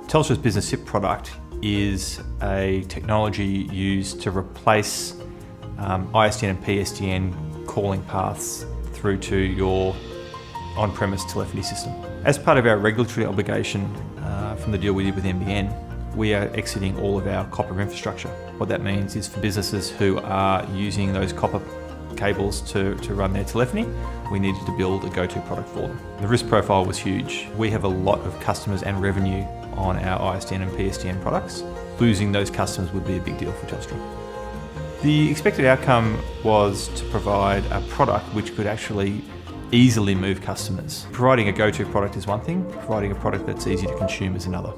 Telstra's Business SIP product is a technology used to replace ISDN and PSDN calling paths through to your on-premise telephony system. As part of our regulatory obligation from the deal we did with NBN, we are exiting all of our copper infrastructure. What that means is for businesses who are using those copper cables to run their telephony, we needed to build a go-to product for them. The risk profile was huge. We have a lot of customers and revenue on our ISDN and PSDN products. Losing those customers would be a big deal for Telstra. The expected outcome was to provide a product which could actually easily move customers. Providing a go-to product is one thing, providing a product that's easy to consume is another.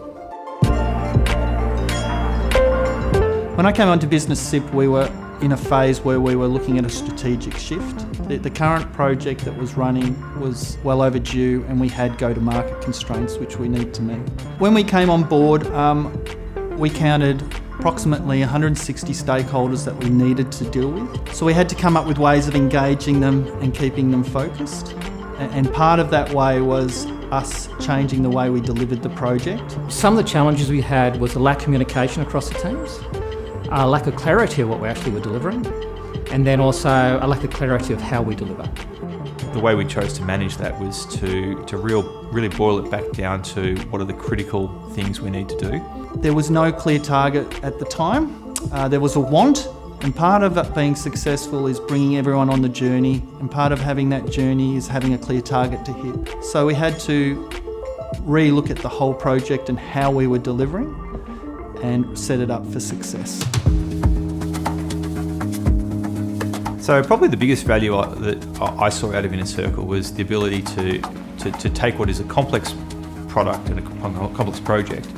When I came onto Business SIP, we were in a phase where we were looking at a strategic shift. The current project that was running was well overdue and we had go-to-market constraints which we need to meet. When we came on board, we counted approximately 160 stakeholders that we needed to deal with. So we had to come up with ways of engaging them and keeping them focused. And part of that way was us changing the way we delivered the project. Some of the challenges we had was the lack of communication across the teams, a lack of clarity of what we actually were delivering, and then also a lack of clarity of how we deliver. The way we chose to manage that was to really boil it back down to what are the critical things we need to do. There was no clear target at the time. There was a want, and part of it being successful is bringing everyone on the journey, and part of having that journey is having a clear target to hit. So we had to re-look at the whole project and how we were delivering and set it up for success. So probably the biggest value that I saw out of Inner Circle was the ability to take what is a complex product and a complex project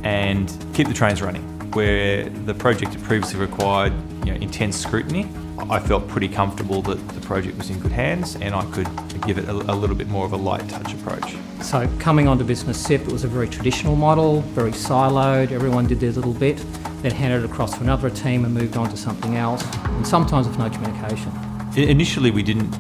and keep the trains running. Where the project had previously required intense scrutiny, I felt pretty comfortable that the project was in good hands and I could give it a little bit more of a light touch approach. So coming onto Business SIP, it was a very traditional model, very siloed, everyone did their little bit, then handed it across to another team and moved on to something else, and sometimes with no communication. Initially we didn't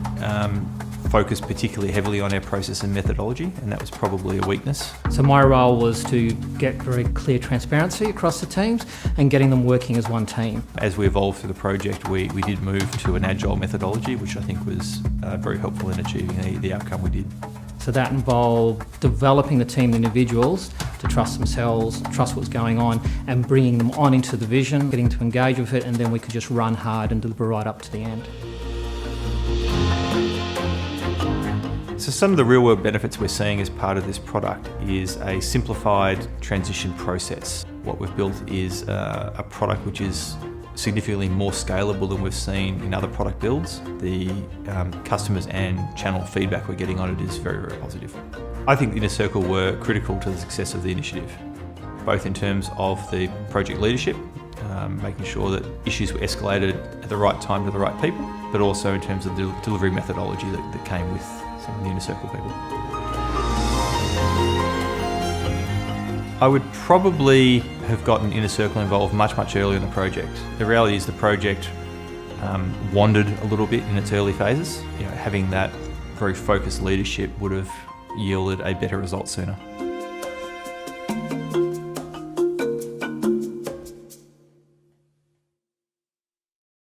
focus particularly heavily on our process and methodology, and that was probably a weakness. So my role was to get very clear transparency across the teams and getting them working as one team. As we evolved through the project, we did move to an agile methodology, which I think was very helpful in achieving the outcome we did. So that involved developing the team individuals to trust themselves, trust what's going on, and bringing them on into the vision, getting to engage with it, and then we could just run hard and deliver right up to the end. So some of the real world benefits we're seeing as part of this product is a simplified transition process. What we've built is a product which is significantly more scalable than we've seen in other product builds. The customers and channel feedback we're getting on it is very, very positive. I think Inner Circle were critical to the success of the initiative, both in terms of the project leadership, making sure that issues were escalated at the right time to the right people, but also in terms of the delivery methodology that came with some of the Inner Circle people. I would probably have gotten Inner Circle involved much, much earlier in the project. The reality is the project wandered a little bit in its early phases. Having that very focused leadership would have yielded a better result sooner.